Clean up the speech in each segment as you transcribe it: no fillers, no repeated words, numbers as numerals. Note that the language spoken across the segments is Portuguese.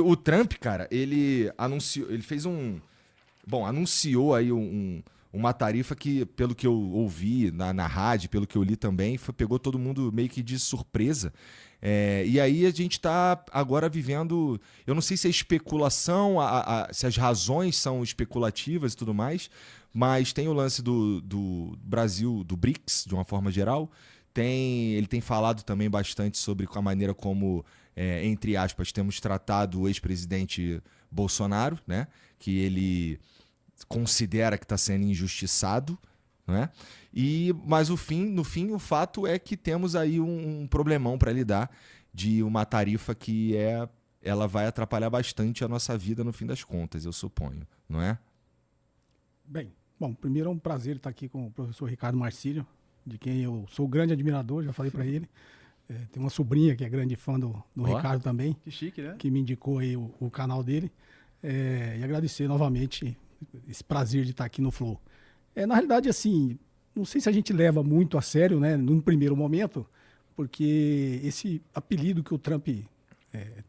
O Trump, cara, ele anunciou, ele fez anunciou aí uma tarifa que, pelo que eu ouvi na rádio, pelo que eu li também, pegou todo mundo meio que de surpresa. E aí a gente está agora vivendo, eu não sei se é especulação, se as razões são especulativas e tudo mais, mas tem o lance do Brasil, do BRICS, de uma forma geral. Ele tem falado também bastante sobre a maneira como, entre aspas, temos tratado o ex-presidente Bolsonaro, né? Que ele considera que está sendo injustiçado, né? Mas no fim, o fato é que temos aí um problemão para lidar de uma tarifa que ela vai atrapalhar bastante a nossa vida no fim das contas, eu suponho, não é? Bem, primeiro é um prazer estar aqui com o professor Ricardo Marcílio, de quem eu sou grande admirador, já falei para ele. Tem uma sobrinha que é grande fã do Ricardo também. Que chique, né? Que me indicou aí o canal dele. E agradecer novamente esse prazer de estar aqui no Flow. Na realidade, assim, não sei se a gente leva muito a sério, né, num primeiro momento, porque esse apelido que o Trump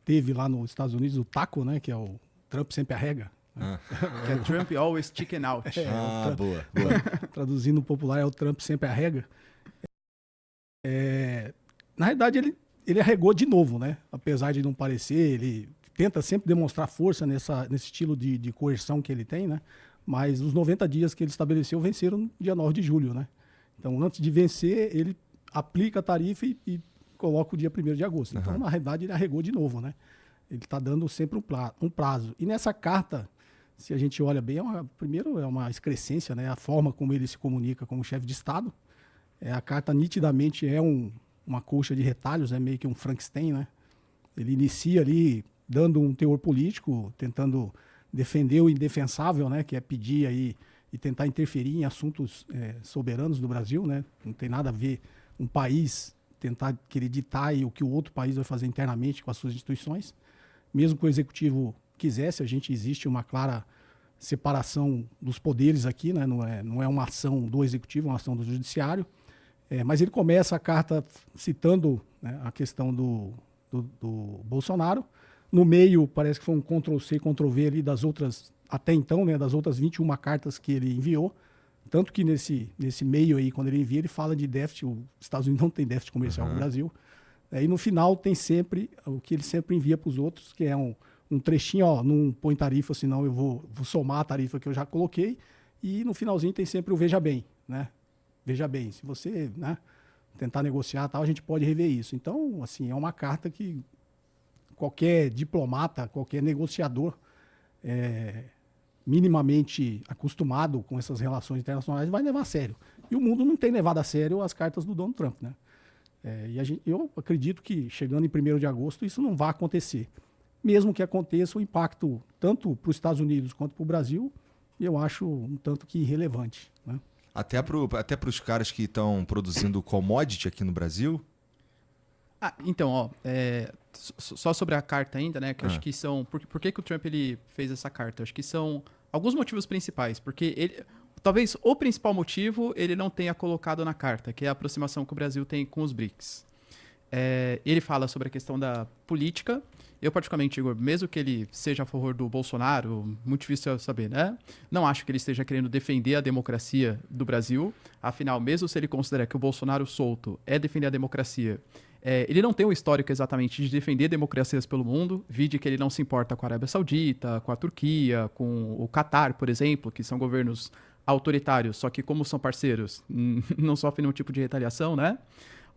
teve lá nos Estados Unidos, o taco, né, que é o Trump sempre arrega. Que é Trump always chicken out. Boa. Traduzindo popular, é o Trump sempre arrega. Na realidade, ele arregou de novo, né? Apesar de não parecer, ele tenta sempre demonstrar força nesse estilo de coerção que ele tem, né? Mas os 90 dias que ele estabeleceu venceram no dia 9 de julho, né? Então, antes de vencer, ele aplica a tarifa e coloca o dia 1º de agosto. Então, na realidade, ele arregou de novo, né? Ele está dando sempre um prazo. E nessa carta, se a gente olha bem, primeiro é uma excrescência, né? A forma como ele se comunica como chefe de Estado. A carta nitidamente é uma colcha de retalhos, é meio que um Frankenstein, né? Ele inicia ali dando um teor político, tentando defender o indefensável, né? Que é pedir aí e tentar interferir em assuntos soberanos do Brasil, né? Não tem nada a ver um país tentar querer ditar aí o que o outro país vai fazer internamente com as suas instituições. Mesmo que o executivo quisesse, existe uma clara separação dos poderes aqui, né? Não é uma ação do executivo, é uma ação do judiciário. Mas ele começa a carta citando, né, a questão do Bolsonaro. No meio, parece que foi um Ctrl-C, Ctrl-V ali das outras, até então, né, das outras 21 cartas que ele enviou. Tanto que nesse meio aí, quando ele envia, ele fala de déficit. Os Estados Unidos não tem déficit comercial com o Brasil. E no final tem sempre o que ele sempre envia para os outros, que é um trechinho, ó, não põe tarifa, senão eu vou somar a tarifa que eu já coloquei. E no finalzinho tem sempre o veja bem, né? Veja bem, se você, né, tentar negociar tal, a gente pode rever isso. Então, assim, é uma carta que qualquer diplomata, qualquer negociador minimamente acostumado com essas relações internacionais vai levar a sério. E o mundo não tem levado a sério as cartas do Donald Trump, né? Eu acredito que chegando em 1º de agosto isso não vai acontecer. Mesmo que aconteça, o impacto tanto para os Estados Unidos quanto para o Brasil, eu acho um tanto que irrelevante, né? Até para os caras que estão produzindo commodity aqui no Brasil? Então, ó, só sobre a carta ainda, né? Que eu acho que são... Por que o Trump ele fez essa carta? Eu acho que são alguns motivos principais. Porque talvez o principal motivo ele não tenha colocado na carta, que é a aproximação que o Brasil tem com os BRICS. Ele fala sobre a questão da política. Eu, particularmente, Igor, mesmo que ele seja a favor do Bolsonaro, muito difícil eu saber, né? Não acho que ele esteja querendo defender a democracia do Brasil. Afinal, mesmo se ele considera que o Bolsonaro solto é defender a democracia, ele não tem um histórico exatamente de defender democracias pelo mundo. Vide que ele não se importa com a Arábia Saudita, com a Turquia, com o Catar, por exemplo, que são governos autoritários, só que como são parceiros, não sofrem nenhum tipo de retaliação, né?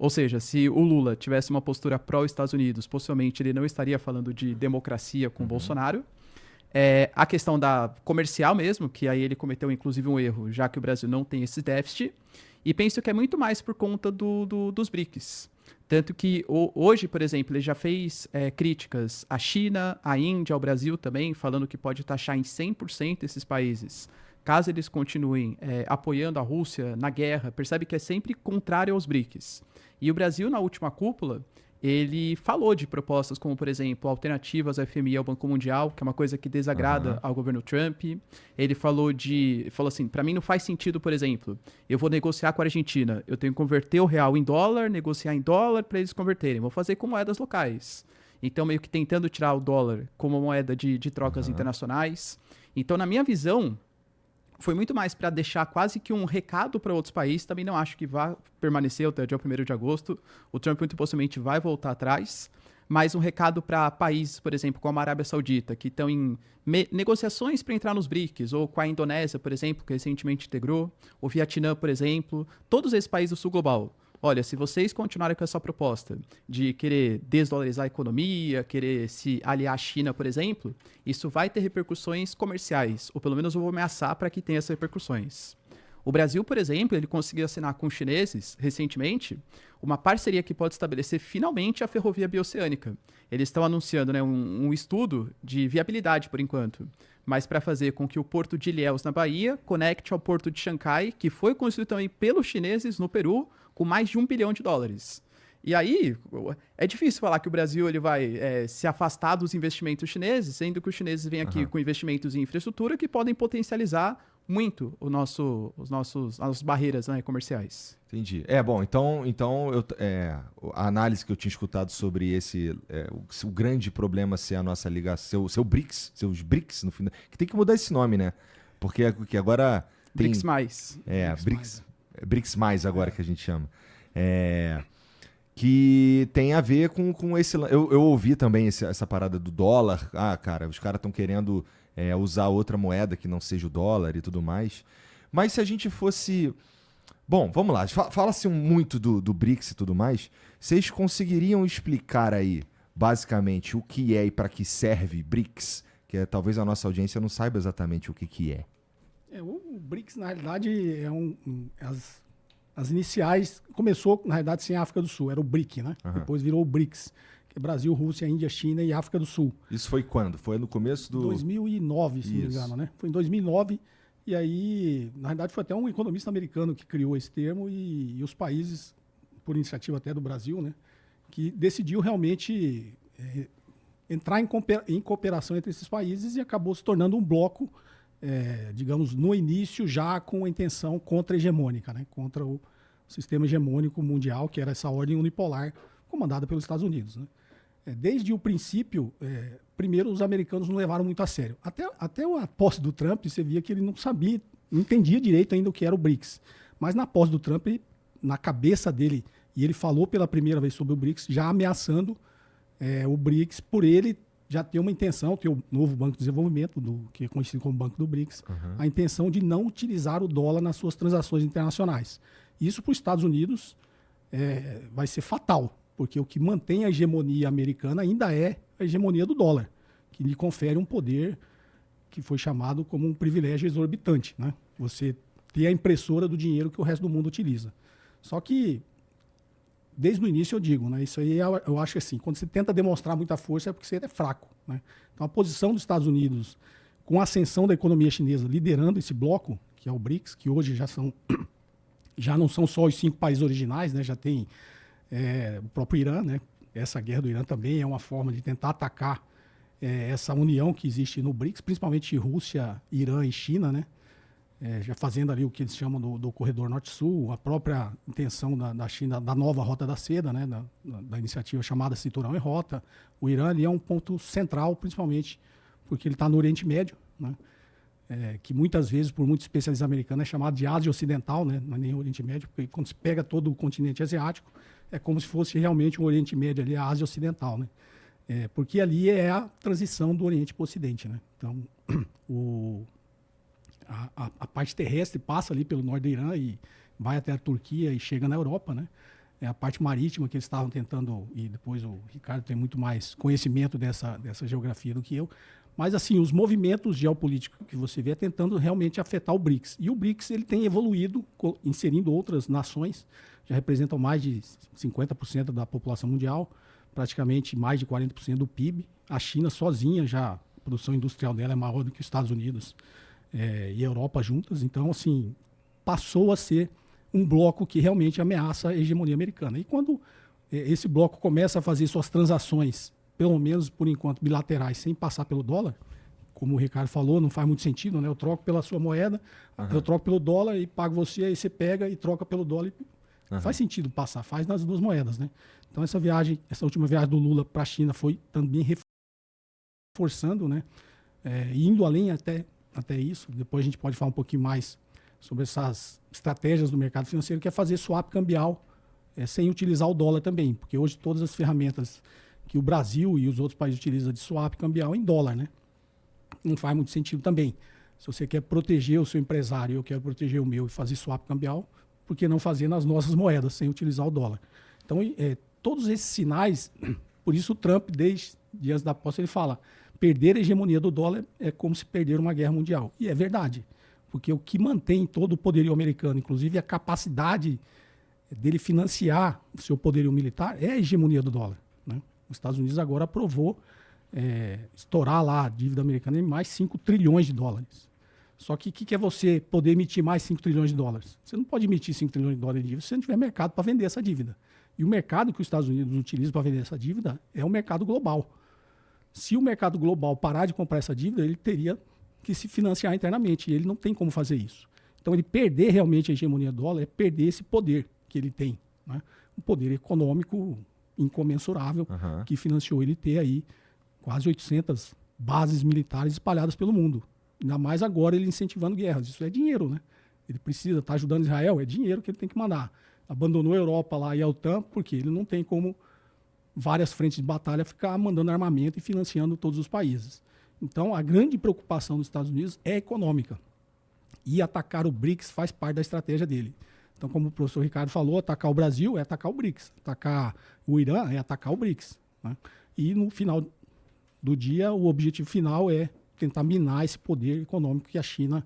Ou seja, se o Lula tivesse uma postura pró-Estados Unidos, possivelmente ele não estaria falando de democracia com o Bolsonaro. A questão da comercial mesmo, que aí ele cometeu inclusive um erro, já que o Brasil não tem esse déficit. E penso que é muito mais por conta dos BRICS. Tanto que hoje, por exemplo, ele já fez críticas à China, à Índia, ao Brasil também, falando que pode taxar em 100% esses países, caso eles continuem apoiando a Rússia na guerra. Percebe que é sempre contrário aos BRICS. E o Brasil, na última cúpula, ele falou de propostas como, por exemplo, alternativas ao FMI e ao Banco Mundial, que é uma coisa que desagrada ao governo Trump. Ele falou assim, para mim não faz sentido, por exemplo, eu vou negociar com a Argentina, eu tenho que converter o real em dólar, negociar em dólar para eles converterem. Vou fazer com moedas locais. Então, meio que tentando tirar o dólar como moeda de trocas internacionais. Então, na minha visão, foi muito mais para deixar quase que um recado para outros países. Também não acho que vá permanecer até o dia 1º de agosto. O Trump muito possivelmente vai voltar atrás. Mas um recado para países, por exemplo, como a Arábia Saudita, que estão em negociações para entrar nos BRICS, ou com a Indonésia, por exemplo, que recentemente integrou, o Vietnã, por exemplo, todos esses países do sul global. Olha, se vocês continuarem com essa proposta de querer desdolarizar a economia, querer se aliar à China, por exemplo, isso vai ter repercussões comerciais, ou pelo menos eu vou ameaçar para que tenha essas repercussões. O Brasil, por exemplo, ele conseguiu assinar com os chineses, recentemente, uma parceria que pode estabelecer finalmente a ferrovia bioceânica. Eles estão anunciando, né, um estudo de viabilidade, por enquanto, mas para fazer com que o porto de Ilhéus, na Bahia, conecte ao porto de Xangai, que foi construído também pelos chineses no Peru, com mais de $1 bilhão. E aí, é difícil falar que o Brasil ele vai se afastar dos investimentos chineses, sendo que os chineses vêm aqui com investimentos em infraestrutura que podem potencializar muito as nossas barreiras, né, comerciais. Entendi. Bom, então a análise que eu tinha escutado sobre o grande problema ser a nossa ligação, seus BRICS, no final, que tem que mudar esse nome, né? Porque agora tem... BRICS mais. BRICS mais agora que a gente chama. Que tem a ver com esse... Eu ouvi também essa parada do dólar. Cara, os caras estão querendo usar outra moeda que não seja o dólar e tudo mais. Mas se a gente fosse... Bom, vamos lá. Fala-se muito do BRICS e tudo mais. Vocês conseguiriam explicar aí, basicamente, o que é e para que serve BRICS? Que talvez a nossa audiência não saiba exatamente o que é. O BRICS, na realidade, as iniciais... Começou, na realidade, sem África do Sul. Era o BRIC, né? Depois virou o BRICS. Que é Brasil, Rússia, Índia, China e África do Sul. Isso foi quando? Foi no começo do... 2009, se não me engano, né? Foi em 2009. E aí, na verdade, foi até um economista americano que criou esse termo e os países, por iniciativa até do Brasil, né? Que decidiu realmente entrar em cooperação entre esses países e acabou se tornando um bloco, digamos, no início já com a intenção contra-hegemônica, né? Contra o sistema hegemônico mundial, que era essa ordem unipolar comandada pelos Estados Unidos, né? Desde o princípio, primeiro os americanos não levaram muito a sério. Até a posse do Trump, você via que ele não sabia, não entendia direito ainda o que era o BRICS. Mas na posse do Trump, na cabeça dele, e ele falou pela primeira vez sobre o BRICS, já ameaçando o BRICS por ele já ter uma intenção, ter o novo Banco de Desenvolvimento, que é conhecido como Banco do BRICS, a intenção de não utilizar o dólar nas suas transações internacionais. Isso para os Estados Unidos vai ser fatal, porque o que mantém a hegemonia americana ainda é a hegemonia do dólar, que lhe confere um poder que foi chamado como um privilégio exorbitante, né? Você ter a impressora do dinheiro que o resto do mundo utiliza. Só que, desde o início eu digo, né? Isso aí eu acho assim, quando você tenta demonstrar muita força é porque você é fraco, né? Então a posição dos Estados Unidos, com a ascensão da economia chinesa liderando esse bloco, que é o BRICS, que hoje já não são só os 5 países originais, né? Já tem o próprio Irã, né? Essa guerra do Irã também é uma forma de tentar atacar essa união que existe no BRICS, principalmente Rússia, Irã e China, né? Já fazendo ali o que eles chamam do corredor norte-sul, a própria intenção da China da nova Rota da Seda, né? Da iniciativa chamada Cinturão em Rota. O Irã ali é um ponto central, principalmente porque ele está no Oriente Médio, né? Que muitas vezes, por muitos especialistas americanos, é chamado de Ásia Ocidental, né? Não é nem Oriente Médio, porque quando se pega todo o continente asiático, é como se fosse realmente o Oriente Médio ali, a Ásia Ocidental, né? Porque ali é a transição do Oriente para o Ocidente, né? Então, a parte terrestre passa ali pelo norte do Irã e vai até a Turquia e chega na Europa, né? A parte marítima que eles estavam tentando, e depois o Ricardo tem muito mais conhecimento dessa geografia do que eu, mas assim, os movimentos geopolíticos que você vê tentando realmente afetar o BRICS. E o BRICS ele tem evoluído, inserindo outras nações, já representam mais de 50% da população mundial, praticamente mais de 40% do PIB. A China sozinha, já a produção industrial dela é maior do que os Estados Unidos e a Europa juntas. Então, assim, passou a ser um bloco que realmente ameaça a hegemonia americana. E quando esse bloco começa a fazer suas transações, pelo menos por enquanto bilaterais, sem passar pelo dólar, como o Ricardo falou, não faz muito sentido, né? Eu troco pela sua moeda, eu troco pelo dólar e pago você, aí você pega e troca pelo dólar. Faz sentido passar, faz nas duas moedas, né? Então essa última viagem do Lula para a China foi também reforçando, né? Indo além até isso. Depois a gente pode falar um pouquinho mais sobre essas estratégias do mercado financeiro, que é fazer swap cambial sem utilizar o dólar também, porque hoje todas as ferramentas que o Brasil e os outros países utilizam de swap cambial em dólar, né? Não faz muito sentido também. Se você quer proteger o seu empresário, eu quero proteger o meu e fazer swap cambial, por que não fazer nas nossas moedas sem utilizar o dólar? Então, todos esses sinais, por isso o Trump, desde dias da posse, ele fala, perder a hegemonia do dólar é como se perder uma guerra mundial. E é verdade, porque o que mantém todo o poderio americano, inclusive a capacidade dele financiar o seu poderio militar, é a hegemonia do dólar, né? Os Estados Unidos agora aprovou estourar lá a dívida americana em mais 5 trilhões de dólares. Só que o que é você poder emitir mais 5 trilhões de dólares? Você não pode emitir 5 trilhões de dólares de dívida se você não tiver mercado para vender essa dívida. E o mercado que os Estados Unidos utilizam para vender essa dívida é o mercado global. Se o mercado global parar de comprar essa dívida, ele teria que se financiar internamente, e ele não tem como fazer isso. Então, ele perder realmente a hegemonia do dólar é perder esse poder que ele tem, né? Um poder econômico incomensurável, que financiou ele ter aí quase 800 bases militares espalhadas pelo mundo. Ainda mais agora ele incentivando guerras. Isso é dinheiro, né? Ele precisa estar ajudando Israel, é dinheiro que ele tem que mandar. Abandonou a Europa lá e a OTAN, porque ele não tem como várias frentes de batalha ficar mandando armamento e financiando todos os países. Então, a grande preocupação dos Estados Unidos é econômica. E atacar o BRICS faz parte da estratégia dele. Então, como o professor Ricardo falou, atacar o Brasil é atacar o BRICS. Atacar o Irã é atacar o BRICS, né? E no final do dia, o objetivo final é tentar minar esse poder econômico que a China,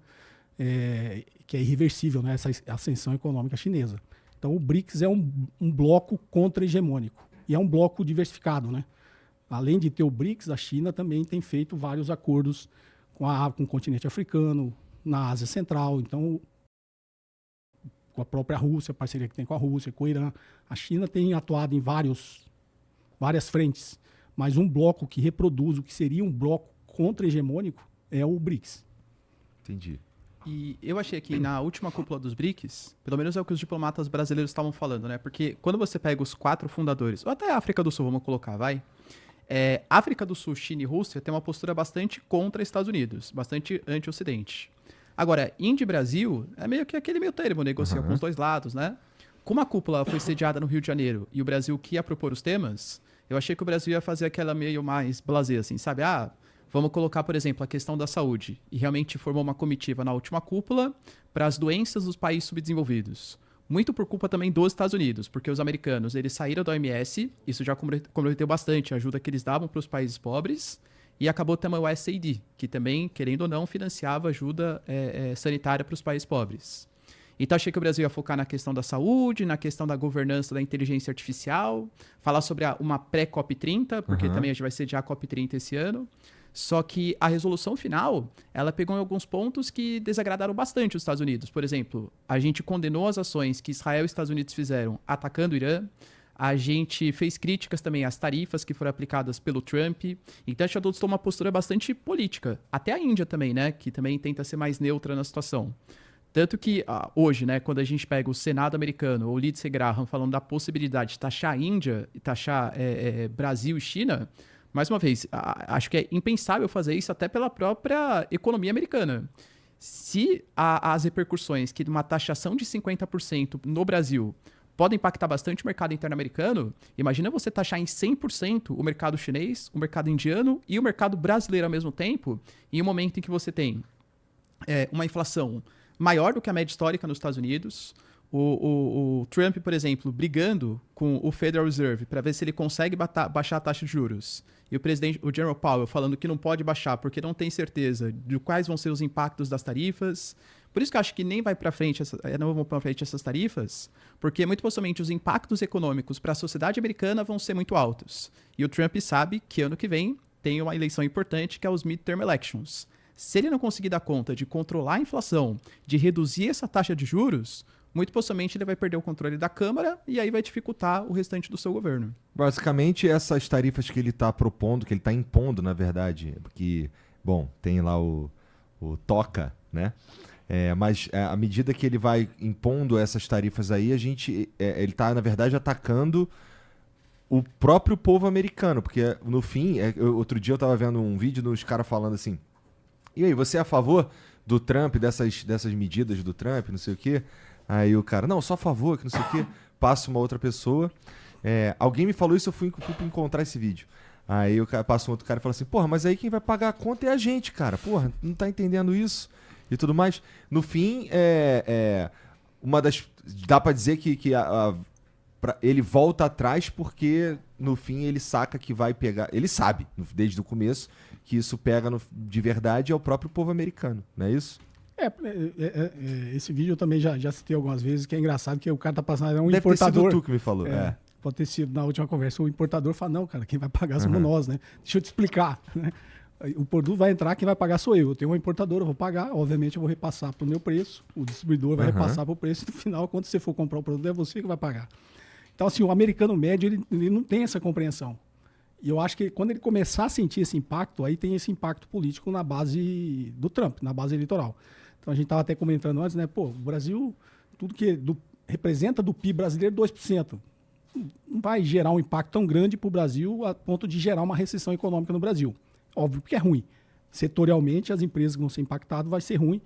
que é irreversível, né? Essa ascensão econômica chinesa. Então, o BRICS é um bloco contra-hegemônico. E é um bloco diversificado, né? Além de ter o BRICS, a China também tem feito vários acordos com o continente africano, na Ásia Central, então com a própria Rússia, a parceria que tem com a Rússia, com o Irã. A China tem atuado em várias frentes, mas um bloco que reproduz o que seria um bloco contra-hegemônico é o BRICS. Entendi. E eu achei que na última cúpula dos BRICS, pelo menos é o que os diplomatas brasileiros estavam falando, né? Porque quando você pega os 4 fundadores, ou até a África do Sul, vamos colocar, vai. África do Sul, China e Rússia tem uma postura bastante contra Estados Unidos, bastante anti-Ocidente. Agora, Índia e Brasil é meio que aquele meio termo, negocia com os dois lados, né? Como a cúpula foi sediada no Rio de Janeiro e o Brasil que ia propor os temas, eu achei que o Brasil ia fazer aquela meio mais blasé, assim, sabe? Vamos colocar, por exemplo, a questão da saúde. E realmente formou uma comitiva na última cúpula para as doenças dos países subdesenvolvidos. Muito por culpa também dos Estados Unidos, porque os americanos, eles saíram da OMS, isso já comprometeu bastante a ajuda que eles davam para os países pobres, e acabou também o USAID, que também, querendo ou não, financiava ajuda sanitária para os países pobres. Então, achei que o Brasil ia focar na questão da saúde, na questão da governança da inteligência artificial, falar sobre uma pré-COP30, porque também a gente vai sediar a COP30 esse ano. Só que a resolução final, ela pegou em alguns pontos que desagradaram bastante os Estados Unidos. Por exemplo, a gente condenou as ações que Israel e Estados Unidos fizeram atacando o Irã. A gente fez críticas também às tarifas que foram aplicadas pelo Trump. Então, a gente adotou uma postura bastante política. Até a Índia também, né? Que também tenta ser mais neutra na situação. Tanto que hoje, né, quando a gente pega o Senado americano ou o Lindsey Graham falando da possibilidade de taxar a Índia e taxar Brasil e China, mais uma vez, acho que é impensável fazer isso até pela própria economia americana. Se as repercussões que uma taxação de 50% no Brasil podem impactar bastante o mercado interno americano, imagina você taxar em 100% o mercado chinês, o mercado indiano e o mercado brasileiro ao mesmo tempo, em um momento em que você tem uma inflação maior do que a média histórica nos Estados Unidos. O Trump, por exemplo, brigando com o Federal Reserve para ver se ele consegue baixar a taxa de juros. E o Jerome Powell, falando que não pode baixar porque não tem certeza de quais vão ser os impactos das tarifas. Por isso que eu acho que nem vai para frente, não vão para frente essas tarifas, porque muito possivelmente os impactos econômicos para a sociedade americana vão ser muito altos. E o Trump sabe que ano que vem tem uma eleição importante, que é os midterm elections. Se ele não conseguir dar conta de controlar a inflação, de reduzir essa taxa de juros, muito possivelmente ele vai perder o controle da Câmara e aí vai dificultar o restante do seu governo. Basicamente, essas tarifas que ele está propondo, que ele está impondo, na verdade, porque, bom, tem lá o TOCA, né? Mas à medida que ele vai impondo essas tarifas aí, ele está, na verdade, atacando o próprio povo americano, porque no fim, outro dia eu tava vendo um vídeo dos caras falando assim, e aí, você é a favor do Trump, dessas medidas do Trump, não sei o quê? Aí o cara, não, só a favor, que não sei o quê. Passa uma outra pessoa. Alguém me falou isso, eu fui encontrar esse vídeo. Aí o cara, passa um outro cara e fala assim, porra, mas aí quem vai pagar a conta é a gente, cara. Porra, não tá entendendo isso? E tudo mais. No fim, uma das... Dá pra dizer que ele volta atrás porque, no fim, ele saca que vai pegar... Ele sabe, desde o começo, que isso pega de verdade é o próprio povo americano, não é isso? Esse vídeo eu também já citei algumas vezes, que é engraçado que o cara tá passando, um Deve importador... ter sido tu que me falou, Pode ter sido na última conversa, o importador fala, não, cara, quem vai pagar somos nós, né? Deixa eu te explicar, né? O produto vai entrar, quem vai pagar sou eu. Eu tenho uma importadora, eu vou pagar, obviamente eu vou repassar pro meu preço, o distribuidor vai repassar pro preço, e no final, quando você for comprar o produto, é você que vai pagar. Então, assim, o americano médio, ele não tem essa compreensão. E eu acho que quando ele começar a sentir esse impacto, aí tem esse impacto político na base do Trump, na base eleitoral. Então, a gente estava até comentando antes, né? Pô, o Brasil, tudo que representa do PIB brasileiro, 2%. Não vai gerar um impacto tão grande para o Brasil a ponto de gerar uma recessão econômica no Brasil. Óbvio que é ruim. Setorialmente, as empresas que vão ser impactadas vai ser ruim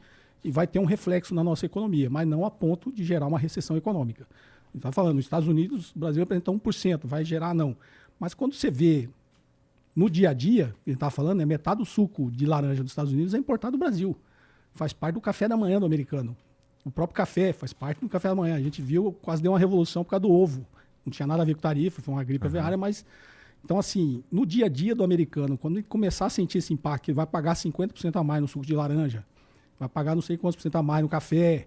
e vai ter um reflexo na nossa economia, mas não a ponto de gerar uma recessão econômica. A gente está falando, nos Estados Unidos, o Brasil representa 1%, vai gerar não. Mas quando você vê no dia a dia, ele está falando, metade do suco de laranja dos Estados Unidos é importado do Brasil. Faz parte do café da manhã do americano. O próprio café faz parte do café da manhã. A gente viu, quase deu uma revolução por causa do ovo. Não tinha nada a ver com tarifa, foi uma gripe aviária, mas... Então, assim, no dia a dia do americano, quando ele começar a sentir esse impacto, ele vai pagar 50% a mais no suco de laranja, vai pagar não sei quantos por cento a mais no café,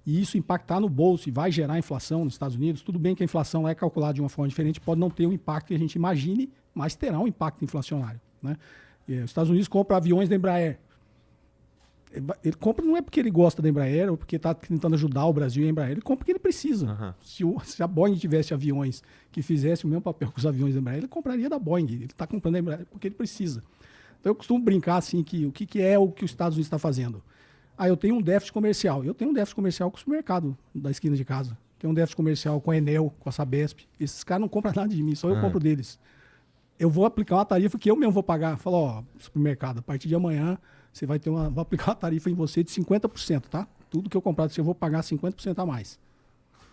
e isso impactar no bolso e vai gerar inflação nos Estados Unidos. Tudo bem que a inflação lá é calculada de uma forma diferente, pode não ter o impacto que a gente imagine, mas terá um impacto inflacionário, né? Os Estados Unidos compram aviões da Embraer. Ele compra não é porque ele gosta da Embraer ou porque está tentando ajudar o Brasil e a Embraer, ele compra porque ele precisa. Se a Boeing tivesse aviões que fizessem o mesmo papel que os aviões da Embraer, ele compraria da Boeing. Ele está comprando a Embraer porque ele precisa. Então eu costumo brincar assim que o que é o que os Estados Unidos está fazendo. Eu tenho um déficit comercial. Eu tenho um déficit comercial com o supermercado da esquina de casa. Tenho um déficit comercial com a Enel, com a Sabesp. Esses caras não compram nada de mim, só eu compro deles. Eu vou aplicar uma tarifa que eu mesmo vou pagar. Falo, supermercado, a partir de amanhã você vai ter vou aplicar uma tarifa em você de 50%, tá? Tudo que eu comprar de você eu vou pagar 50% a mais.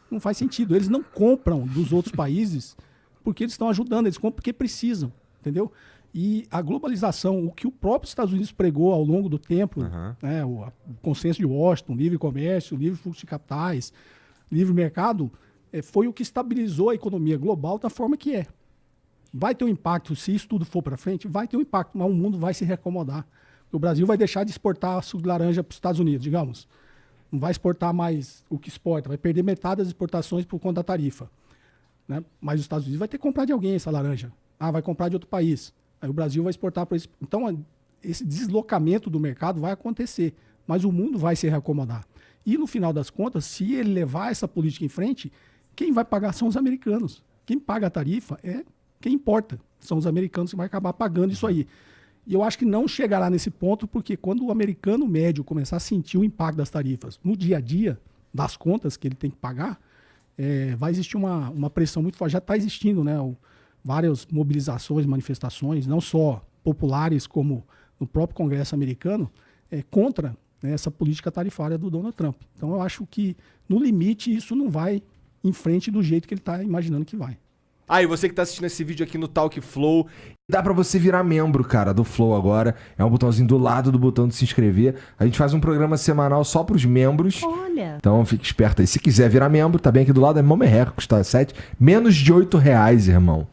Não faz sentido. Eles não compram dos outros países porque eles estão ajudando, eles compram porque precisam, entendeu? E a globalização, o que o próprio Estados Unidos pregou ao longo do tempo, né, o consenso de Washington, livre comércio, livre fluxo de capitais, livre mercado, foi o que estabilizou a economia global da forma que é. Vai ter um impacto, se isso tudo for para frente, vai ter um impacto, mas o mundo vai se reacomodar. O Brasil vai deixar de exportar suco de laranja para os Estados Unidos, digamos. Não vai exportar mais o que exporta, vai perder metade das exportações por conta da tarifa, né? Mas os Estados Unidos vai ter que comprar de alguém essa laranja. Vai comprar de outro país. Aí o Brasil vai exportar para esse... Então, esse deslocamento do mercado vai acontecer, mas o mundo vai se reacomodar. E, no final das contas, se ele levar essa política em frente, quem vai pagar são os americanos. Quem paga a tarifa é quem importa. São os americanos que vão acabar pagando isso aí. E eu acho que não chegará nesse ponto, porque quando o americano médio começar a sentir o impacto das tarifas no dia a dia, das contas que ele tem que pagar, vai existir uma pressão muito forte. Já está existindo, né? Várias mobilizações, manifestações, não só populares, como no próprio Congresso americano, contra, né, essa política tarifária do Donald Trump. Então eu acho que, no limite, isso não vai em frente do jeito que ele está imaginando que vai. E você que tá assistindo esse vídeo aqui no Talk Flow, dá pra você virar membro, cara, do Flow agora. É um botãozinho do lado do botão de se inscrever. A gente faz um programa semanal só pros membros. Olha! Então fique esperto aí. Se quiser virar membro, tá bem aqui do lado, é mão merreca, custa menos de R$8, irmão.